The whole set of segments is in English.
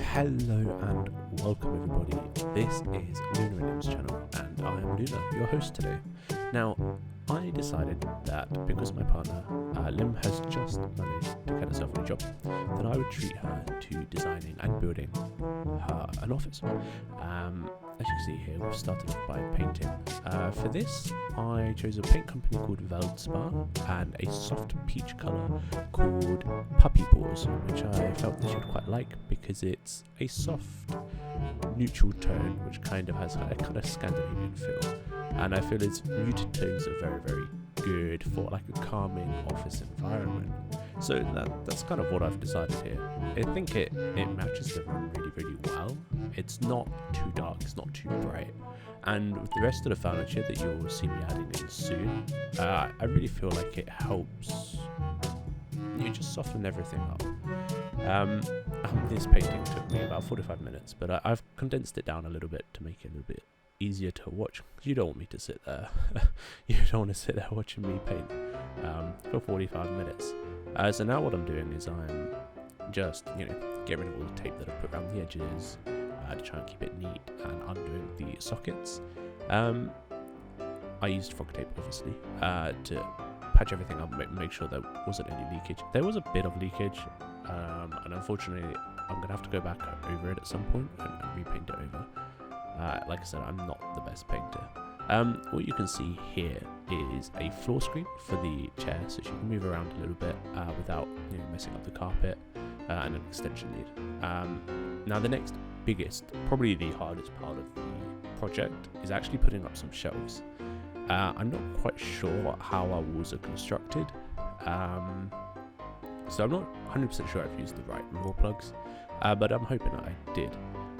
Hello and welcome everybody. This is Lunar Limb's channel and I am Lunar, your host today. Now, I decided that because my partner Lim has just managed to get herself a new job, that I would treat her to designing and building her an office. As you can see here, we've started off by painting. For this, I chose a paint company called Veldspar and a soft peach colour called paws, which I felt that she would quite like because it's a soft, neutral tone which kind of has a kind of Scandinavian feel. And I feel its muted tones are very, very good for like a calming office environment. So that's kind of what I've decided here. I think it matches the room really, really well. It's not too dark, it's not too bright. And with the rest of the furniture that you'll see me adding in soon, I really feel like it helps you just soften everything up. This painting took me about 45 minutes, but I've condensed it down a little bit to make it a little bit easier to watch, because you don't want me to sit there. You don't want to sit there watching me paint for 45 minutes. So now what I'm doing is I'm just, getting rid of all the tape that I've put around the edges to try and keep it neat and undoing the sockets. I used frog tape, obviously, to patch everything up, make sure there wasn't any leakage. There was a bit of leakage, and unfortunately I'm going to have to go back over it at some point and repaint it over. Like I said, I'm not the best painter. What you can see here is a floor screen for the chair, so she can move around a little bit without messing up the carpet, and an extension lead. Now the next biggest, probably the hardest part of the project is actually putting up some shelves. I'm not quite sure how our walls are constructed, so I'm not 100% sure I've used the right raw plugs, but I'm hoping I did.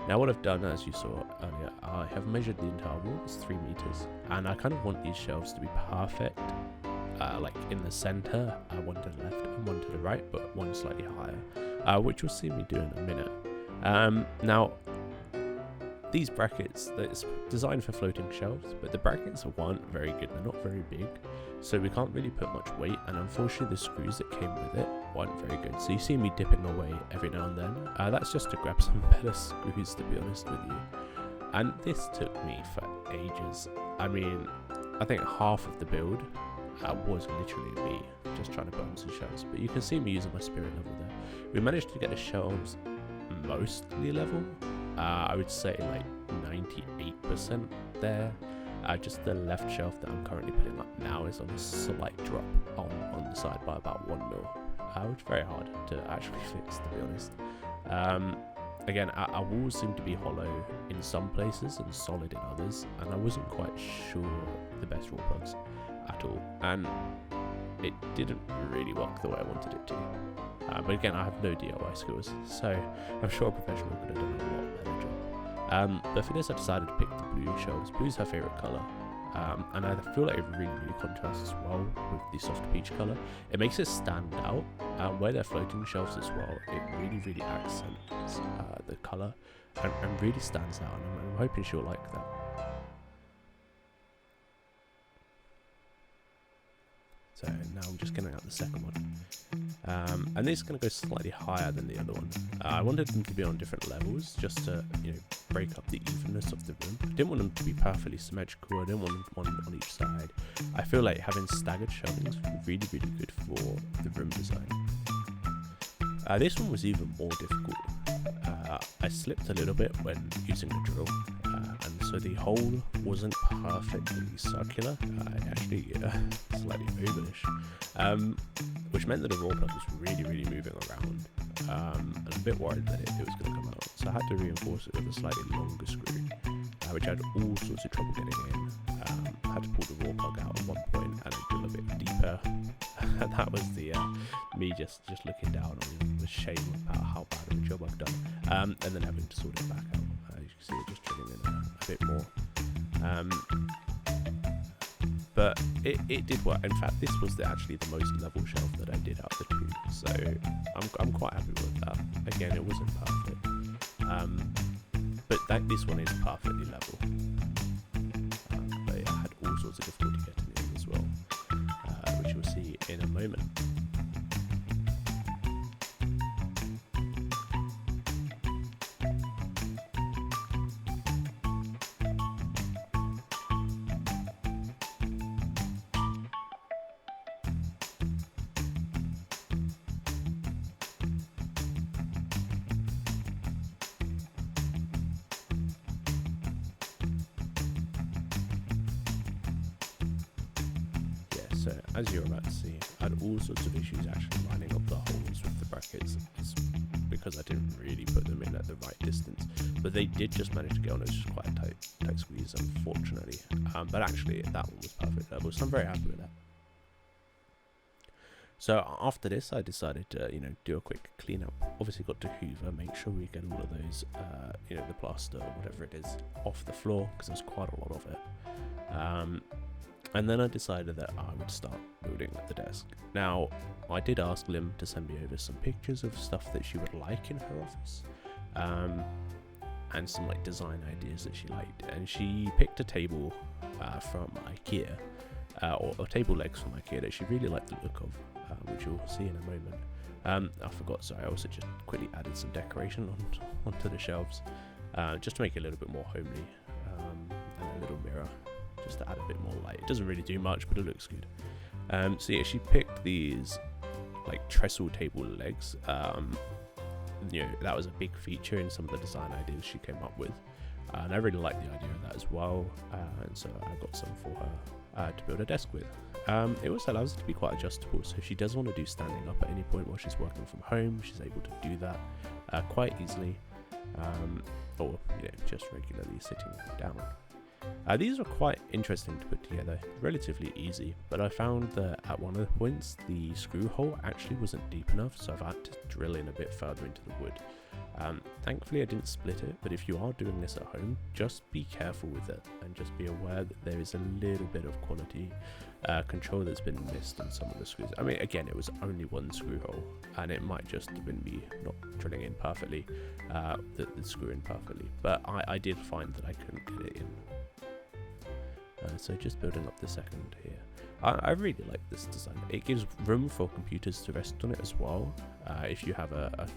Now what I've done, as you saw earlier, I have measured the entire wall, it's 3 meters, and I kind of want these shelves to be perfect, like in the center, one to the left and one to the right, but one slightly higher, which you'll see me do in a minute. Now, these brackets, it's designed for floating shelves, but the brackets weren't very good, they're not very big, so we can't really put much weight, and unfortunately the screws that came with it weren't very good, so you see me dipping away every now and then. That's just to grab some better screws, to be honest with you, and this took me for ages. I mean, I think half of the build was literally me just trying to put on some shelves, but you can see me using my spirit level there. We managed to get the shelves mostly level. I would say like 98% there. Just the left shelf that I'm currently putting up now is on a slight drop on the side by about 1 mil, which is very hard to actually fix, to be honest. Again, our walls seem to be hollow in some places and solid in others, and I wasn't quite sure the best raw plugs at all, and it didn't really work the way I wanted it to. But again, I have no DIY skills, so I'm sure a professional could have done a lot better job. But for this, I decided to pick the blue shelves. Blue's her favourite colour, and I feel like it really, really contrasts well with the soft peach colour. It makes it stand out, where they're floating shelves as well. It really, really accents the colour and really stands out, and I'm hoping she'll like that. So now I'm just getting out the second one. And this is going to go slightly higher than the other one. I wanted them to be on different levels just to, break up the evenness of the room. I didn't want them to be perfectly symmetrical. I didn't want one on each side. I feel like having staggered shelving is really, really good for the room design. This one was even more difficult. I slipped a little bit when using the drill, and so the hole wasn't perfectly circular, actually slightly ovalish, which meant that the raw plug was really, really moving around, and I'm a bit worried that it was going to come out, so I had to reinforce it with a slightly longer screw, which I had all sorts of trouble getting in. I had to pull the raw plug out at one point and then drill a bit deeper. That was the me just looking down on the shame about how bad of a job I've done, and then having to sort it back out. You can see it just drilling in a bit more, but it did work. In fact, this was actually the most level shelf that I did out of the two, so I'm quite happy with that. Again, it wasn't perfect, but this one is perfectly level. But I had all sorts of difficulty getting it in as well, which you'll see in a moment. So as you're about to see, I had all sorts of issues actually lining up the holes with the brackets. It's because I didn't really put them in at the right distance, but they did just manage to get on. It was just quite a tight squeeze, unfortunately. But actually that one was perfect level, so I'm very happy with that. So after this, I decided to, do a quick clean up. Obviously got to hoover, make sure we get all of those, the plaster or whatever it is off the floor, because there's quite a lot of it. And then I decided that I would start building the desk. Now, I did ask Lim to send me over some pictures of stuff that she would like in her office, and some design ideas that she liked. And she picked a table from Ikea, or table legs from Ikea that she really liked the look of. Which you'll see in a moment. I forgot, sorry, I also just quickly added some decoration onto the shelves, just to make it a little bit more homely, and a little mirror, just to add a bit more light. It doesn't really do much, but it looks good. So yeah, she picked these trestle table legs. That was a big feature in some of the design ideas she came up with, and I really liked the idea of that as well, and so I got some for her to build a desk with. It also allows it to be quite adjustable, so if she does want to do standing up at any point while she's working from home, she's able to do that quite easily, or just regularly sitting down. These are quite interesting to put together, relatively easy, but I found that at one of the points the screw hole actually wasn't deep enough, so I've had to drill in a bit further into the wood. Thankfully I didn't split it, but if you are doing this at home, just be careful with it and just be aware that there is a little bit of quality control that's been missed on some of the screws. I mean, again, it was only one screw hole, and it might just have been me not drilling in perfectly, the screw in perfectly, but I did find that I couldn't get it in. So just building up the second here. I really like this design. It gives room for computers to rest on it as well, if you have a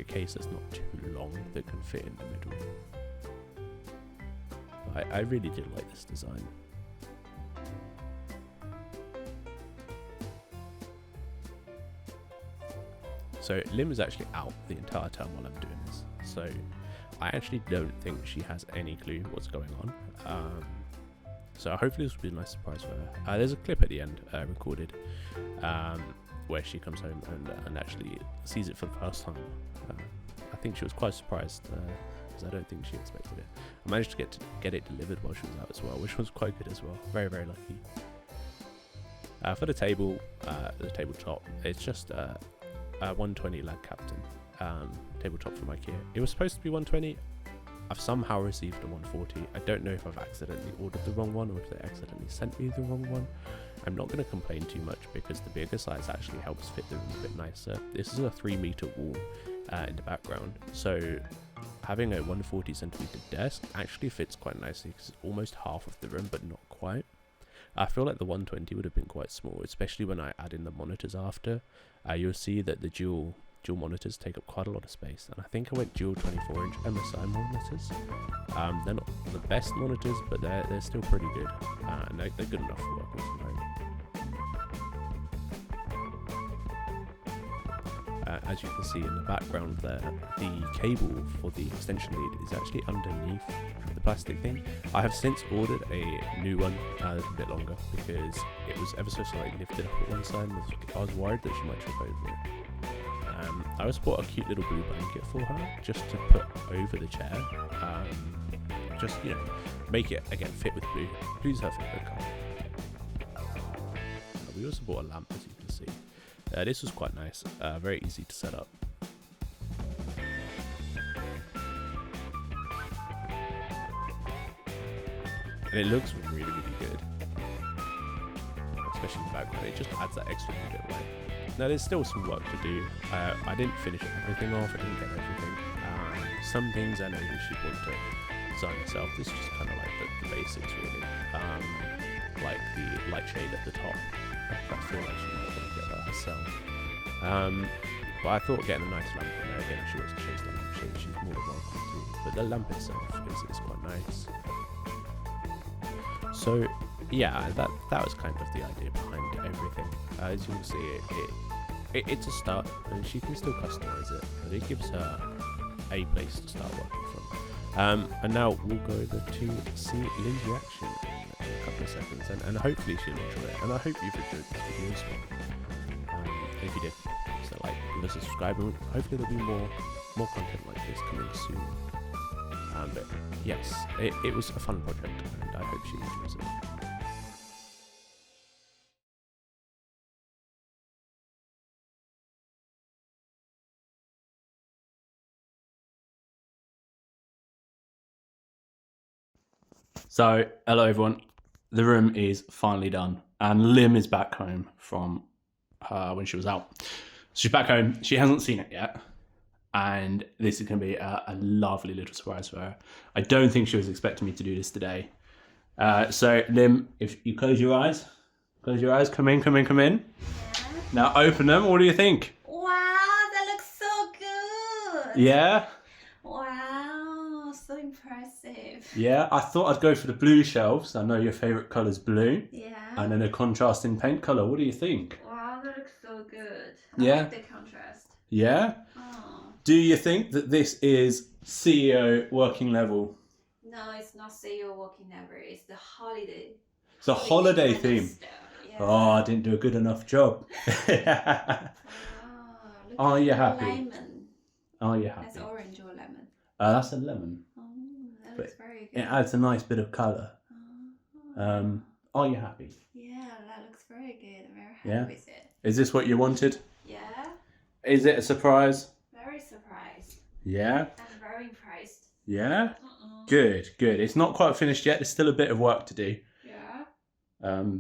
case that's not too long that can fit in the middle. I really did like this design. So Lim is actually out the entire time while I'm doing this, so I actually don't think she has any clue what's going on. So hopefully this will be a nice surprise for her. There's a clip at the end recorded where she comes home and actually sees it for the first time. I think she was quite surprised because I don't think she expected it. I managed to get it delivered while she was out as well, which was quite good as well. Very, very lucky. For the tabletop, it's just a 120 Lagkapten tabletop from Ikea. It was supposed to be 120. I've somehow received a 140. I don't know if I've accidentally ordered the wrong one or if they accidentally sent me the wrong one. I'm not going to complain too much because the bigger size actually helps fit the room a bit nicer. This is a 3-meter wall in the background, so having a 140 centimeter desk actually fits quite nicely because it's almost half of the room, but not quite. I feel like the 120 would have been quite small, especially when I add in the monitors after. You'll see that the dual monitors take up quite a lot of space, and I think I went dual 24-inch MSI monitors. They're not the best monitors, but they're still pretty good, and they're good enough for working from home. As you can see in the background there, the cable for the extension lead is actually underneath the plastic thing. I have since ordered a new one a little bit longer because it was ever so slightly lifted up at one side, and I was worried that she might trip over it. I also bought a cute little blue blanket for her just to put over the chair, just make it again fit with blue. Blue's her favourite colour. We also bought a lamp, as you can see. This was quite nice, very easy to set up. And it looks really, really good, especially in the background. It just adds that extra bit of light. Now there's still some work to do. I didn't finish everything off, I didn't get everything. Some things I know that she'd want to design herself. This is just kind of like the basics really. Like the light shade at the top. I feel like she might want to get that herself. But I thought getting a nice lamp in there, again, if she wants to chase the lamp shade, she's more than welcome to. But the lamp itself is quite nice. So yeah, that was kind of the idea behind everything. As you can see, it's a start, and she can still customize it, but it gives her a place to start working from. And now we'll go over to see Lim's reaction in a couple of seconds, and hopefully she'll enjoy it, and I hope you've enjoyed this video as well. If you did, so like, give us a subscribe, and hopefully there'll be more content like this coming soon. But yes, it was a fun project, and I hope she enjoys it. So, hello everyone. The room is finally done, and Lim is back home from when she was out. She's back home. She hasn't seen it yet, and this is going to be a lovely little surprise for her. I don't think she was expecting me to do this today. So, Lim, if you close your eyes, come in. Yeah. Now open them. What do you think? Wow, that looks so good. Yeah? Wow, so impressive. Yeah, I thought I'd go for the blue shelves. I know your favourite colour's blue. Yeah. And then a contrasting paint colour. What do you think? Wow, that looks so good. Yeah. I like the contrast. Yeah? Oh. Do you think that this is CEO working level? No, it's not CEO walking never. It's the holiday. It's a holiday kind of theme. stuff. Yeah. Oh, I didn't do a good enough job. Wow, look Are at you the happy? Lemon. Are you happy? That's orange or lemon. That's a lemon. Oh, that But looks very It good. adds a nice bit of colour. Oh. Are you happy? Yeah, that looks very good. I'm very happy Yeah? with it. Is this what you wanted? Yeah, Is it a surprise? very surprised. Yeah? I'm very impressed. Yeah? Good. It's not quite finished yet. There's still a bit of work to do. Yeah. Wow.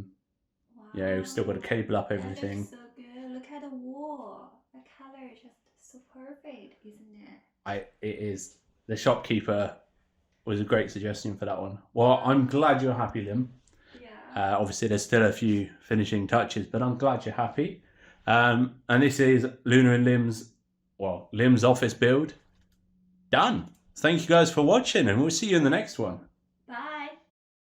Yeah, we've still got to cable up everything. That looks so good. Look at the wall. The color is just so perfect, isn't it? It is. The shopkeeper was a great suggestion for that one. Well, I'm glad you're happy, Lim. Yeah. Obviously, there's still a few finishing touches, but I'm glad you're happy. And this is Lunar and Lim's office build done. Thank you guys for watching, and we'll see you in the next one.